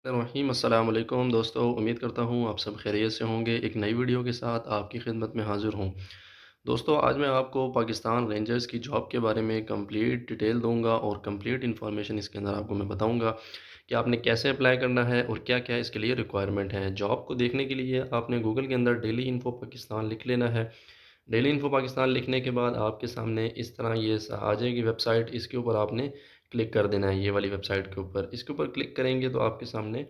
الرحیم السلام علیکم دوستو، امید کرتا ہوں آپ سب خیریت سے ہوں گے۔ ایک نئی ویڈیو کے ساتھ آپ کی خدمت میں حاضر ہوں۔ دوستو، آج میں آپ کو پاکستان رینجرز کی جاب کے بارے میں کمپلیٹ ڈیٹیل دوں گا اور کمپلیٹ انفارمیشن اس کے اندر آپ کو میں بتاؤں گا کہ آپ نے کیسے اپلائی کرنا ہے اور کیا کیا اس کے لیے ریکوائرمنٹ ہے۔ جاب کو دیکھنے کے لیے آپ نے گوگل کے اندر ڈیلی انفو پاکستان لکھ لینا ہے۔ ڈیلی انفو پاکستان لکھنے کے بعد آپ کے سامنے اس طرح یہ آ جائے گی ویب سائٹ، اس کے اوپر آپ نے کلک کر دینا ہے، یہ والی ویب سائٹ کے اوپر۔ اس کے اوپر کلک کریں گے تو آپ کے سامنے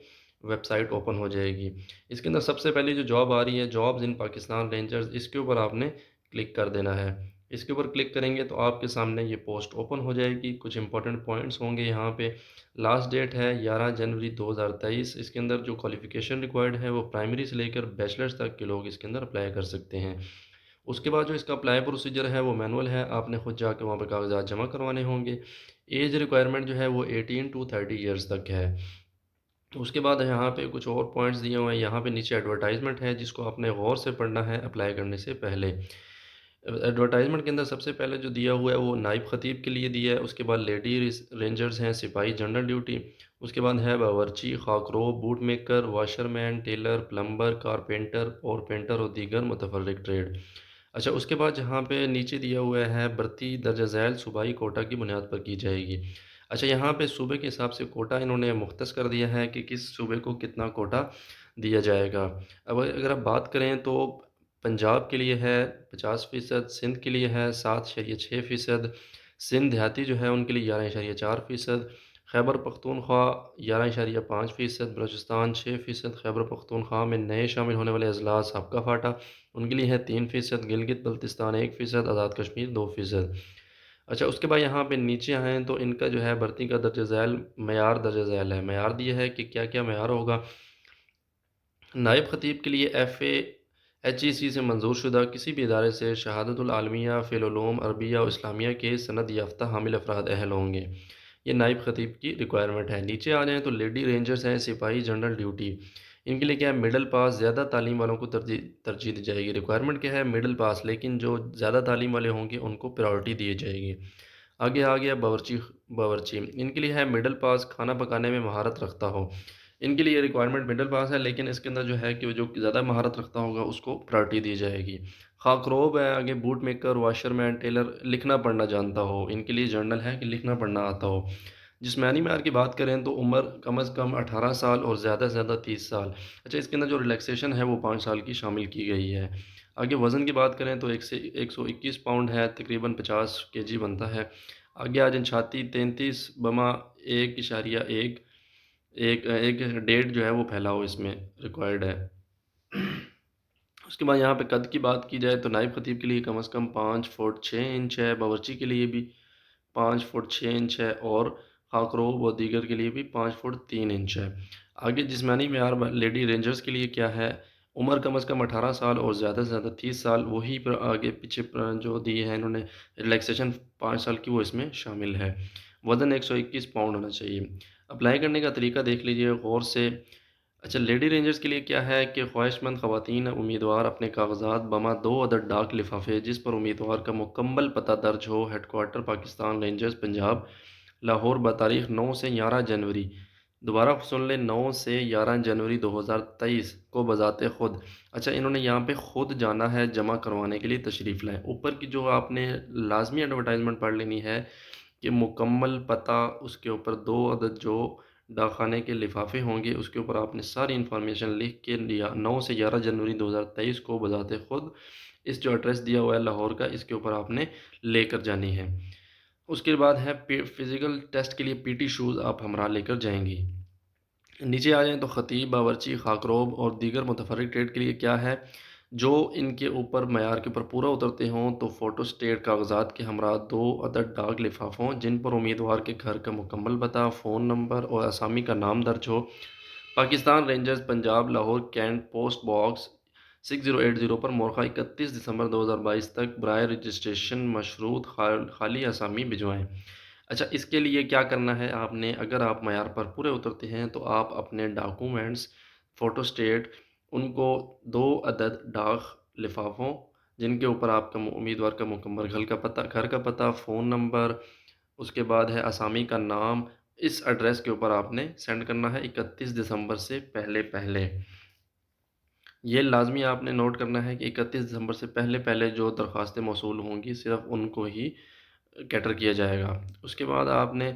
ویب سائٹ اوپن ہو جائے گی۔ اس کے اندر سب سے پہلے جو جاب آ رہی ہے، جابز ان پاکستان رینجرز، اس کے اوپر آپ نے کلک کر دینا ہے۔ اس کے اوپر کلک کریں گے تو آپ کے سامنے یہ پوسٹ اوپن ہو جائے گی۔ کچھ امپورٹنٹ پوائنٹس ہوں گے یہاں پہ۔ لاسٹ ڈیٹ ہے 11 جنوری 2023۔ اس کے اندر جو کوالیفیکیشن ریکوائرڈ ہے وہ پرائمری سے لے کر بیچلرز تک کے لوگ اس کے اندر اپلائی کر سکتے ہیں۔ اس کے بعد جو اس کا اپلائی پروسیجر ہے وہ مینول ہے، آپ نے خود جا کے وہاں پہ کاغذات جمع کروانے ہوں گے۔ ایج ریکوائرمنٹ جو ہے وہ 18 to 30 ایئرز تک ہے۔ اس کے بعد یہاں پہ کچھ اور پوائنٹس دیے ہوئے ہیں، یہاں پہ نیچے ایڈورٹائزمنٹ ہے جس کو آپ نے غور سے پڑھنا ہے اپلائی کرنے سے پہلے۔ ایڈورٹائزمنٹ کے اندر سب سے پہلے جو دیا ہوا ہے وہ نائب خطیب کے لیے دیا ہے، اس کے بعد لیڈی رینجرز ہیں، سپاہی جنرل ڈیوٹی، اس کے بعد ہے باورچی، خاکرو، بوٹ میکر، واشر مین، ٹیلر، پلمبر، کارپینٹر اور پینٹر اور دیگر متفرق ٹریڈ۔ اچھا، اس کے بعد جہاں پہ نیچے دیا ہوا ہے بھرتی درجہ ذیل صوبائی کوٹا کی بنیاد پر کی جائے گی۔ اچھا، یہاں پہ صوبے کے حساب سے کوٹا انہوں نے مختص کر دیا ہے کہ کس صوبے کو کتنا کوٹا دیا جائے گا۔ اب اگر آپ بات کریں تو پنجاب کے لیے ہے 50%، سندھ کے لیے ہے 7.6%، سندھ دیہاتی جو ہے ان کے لیے 11.4%، خیبر پختونخوا 11.5%، بلوچستان 6%، خیبر پختونخوا میں نئے شامل ہونے والے اضلاع سابقہ فاٹا ان کے لیے ہے 3%، گلگت بلتستان 1%، آزاد کشمیر 2%۔ اچھا، اس کے بعد یہاں پہ نیچے آئیں تو ان کا جو ہے بھرتی کا درجہ ذیل معیار درجہ ذیل ہے، معیار دیا ہے کہ کیا کیا معیار ہوگا۔ نائب خطیب کے لیے ایف اے ایچ ای سی سے منظور شدہ کسی بھی ادارے سے شہادت العالمیہ فی العلوم عربیہ و اسلامیہ کے سند یافتہ حامل افراد اہل ہوں گے۔ یہ نائب خطیب کی ریکوائرمنٹ ہے۔ نیچے آ جائیں تو لیڈی رینجرز ہیں، سپاہی جنرل ڈیوٹی، ان کے لیے کیا ہے مڈل پاس، زیادہ تعلیم والوں کو ترجیح دی جائے گی۔ ریکوائرمنٹ کیا ہے مڈل پاس، لیکن جو زیادہ تعلیم والے ہوں گے ان کو پرائورٹی دی جائے گی۔ آگے آ گیا باورچی، ان کے لیے ہے مڈل پاس، کھانا پکانے میں مہارت رکھتا ہو۔ ان کے لیے ریکوائرمنٹ مڈل پاس ہے، لیکن اس کے اندر جو ہے کہ جو زیادہ مہارت رکھتا ہوگا اس کو پرائورٹی دی جائے گی۔ خاکروب ہے آگے، بوٹ میکر، واشر مین، ٹیلر، لکھنا پڑھنا جانتا ہو، ان کے لیے جرنل ہے کہ لکھنا پڑھنا آتا ہو۔ جسمانی معیار کی بات کریں تو عمر کم از کم 18 سال اور زیادہ سے زیادہ 30 سال۔ اچھا، اس کے اندر جو ریلیکسیشن ہے وہ 5 سال کی شامل کی گئی ہے۔ آگے وزن کی بات کریں تو 121 پاؤنڈ ہے، تقریباً 50 کے جی بنتا ہے۔ آگے آ جائیں چھاتی 33 بما 1.1، ایک ڈیٹ جو ہے وہ پھیلاؤ اس میں ریکوائرڈ ہے۔ اس کے بعد یہاں پہ قد کی بات کی جائے تو نائب خطیب کے لیے کم از کم 5 فٹ 6 انچ ہے، باورچی کے لیے بھی 5 فٹ 6 انچ ہے، اور خاکروب و دیگر کے لیے بھی 5 فٹ 3 انچ ہے۔ آگے جسمانی معیار لیڈی رینجرز کے لیے کیا ہے، عمر کم از کم 18 سال اور زیادہ سے زیادہ 30 سال، وہی پر آگے پیچھے پر جو دی ہے انہوں نے ریلیکسیشن 5 سال کی وہ اس میں شامل ہے۔ وزن 121 پاؤنڈ ہونا چاہیے۔ اپلائی کرنے کا طریقہ دیکھ لیجئے غور سے۔ اچھا، لیڈی رینجرز کے لیے کیا ہے کہ خواہش مند خواتین امیدوار اپنے کاغذات بما 2 عدد ڈاک لفافے جس پر امیدوار کا مکمل پتہ درج ہو، headquarter Pakistan Rangers Punjab, Lahore, بتاریخ 9 سے 11 جنوری، دوبارہ سن لیں 9 سے 11 جنوری 2023 کو بذات خود، اچھا انہوں نے یہاں پہ خود جانا ہے جمع کروانے کے لیے تشریف لائیں۔ اوپر کی جو آپ نے لازمی ایڈورٹائزمنٹ پڑھ لینی ہے کہ مکمل پتہ، اس کے اوپر 2 عدد جو ڈاک خانے کے لفافے ہوں گے اس کے اوپر آپ نے ساری انفارمیشن لکھ کے لیا 9 سے 11 جنوری 2023 کو بذات خود اس جو ایڈریس دیا ہوا ہے لاہور کا، اس کے اوپر آپ نے لے کر جانی ہے۔ اس کے بعد ہے فزیکل ٹیسٹ کے لیے پی ٹی شوز آپ ہمراہ لے کر جائیں گی۔ نیچے آ جائیں تو خطیب، باورچی، خاکروب اور دیگر متفرق ٹریڈ کے لیے کیا ہے، جو ان کے اوپر معیار کے اوپر پورا اترتے ہوں تو فوٹو سٹیٹ کاغذات کے ہمراہ 2 عدد ڈاک لفافوں جن پر امیدوار کے گھر کا مکمل پتہ، فون نمبر اور اسامی کا نام درج ہو، Pakistan Rangers Punjab, Lahore, cantt, post box 6080 پر مورخہ 31 دسمبر 2022 تک برائے رجسٹریشن مشروط خالی اسامی بھجوائیں۔ اچھا، اس کے لیے کیا کرنا ہے آپ نے، اگر آپ معیار پر پورے اترتے ہیں تو آپ اپنے ڈاکومنٹس فوٹو سٹیٹ ان کو 2 عدد ڈاک لفافوں جن کے اوپر آپ کا امیدوار کا مکمل گھر کا پتہ، فون نمبر، اس کے بعد ہے اسامی کا نام، اس ایڈریس کے اوپر آپ نے سینڈ کرنا ہے 31 دسمبر سے پہلے پہلے۔ یہ لازمی آپ نے نوٹ کرنا ہے کہ 31 دسمبر سے پہلے پہلے جو درخواستیں موصول ہوں گی صرف ان کو ہی کیٹر کیا جائے گا۔ اس کے بعد آپ نے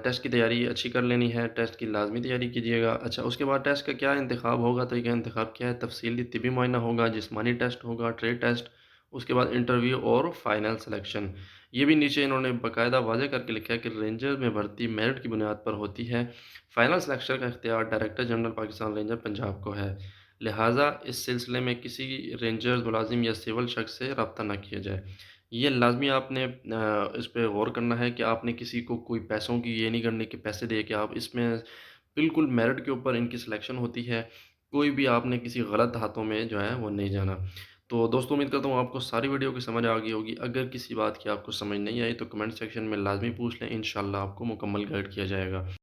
ٹیسٹ کی تیاری اچھی کر لینی ہے، ٹیسٹ کی لازمی تیاری کیجیے گا۔ اچھا، اس کے بعد ٹیسٹ کا کیا انتخاب ہوگا، طریقہ انتخاب کیا ہے؟ تفصیلی طبی معائنہ ہوگا، جسمانی ٹیسٹ ہوگا، ٹریڈ ٹیسٹ، اس کے بعد انٹرویو اور فائنل سلیکشن۔ یہ بھی نیچے انہوں نے باقاعدہ واضح کر کے لکھا ہے کہ رینجر میں بھرتی میرٹ کی بنیاد پر ہوتی ہے۔ فائنل سلیکشن کا اختیار director general Pakistan ranger Punjab کو ہے، لہٰذا اس سلسلے میں کسی رینجر ملازم یا سول شخص سے رابطہ نہ کیا جائے۔ یہ لازمی آپ نے اس پہ غور کرنا ہے کہ آپ نے کسی کو کوئی پیسوں کی یہ نہیں کرنی کہ پیسے دے کے آپ اس میں بالکل میرٹ کے اوپر ان کی سلیکشن ہوتی ہے، کوئی بھی آپ نے کسی غلط ہاتھوں میں جو ہے وہ نہیں جانا۔ تو دوستوں، امید کرتا ہوں آپ کو ساری ویڈیو کی سمجھ آ گئی ہوگی۔ اگر کسی بات کی آپ کو سمجھ نہیں آئی تو کمنٹ سیکشن میں لازمی پوچھ لیں، انشاءاللہ آپ کو مکمل گائیڈ کیا جائے گا۔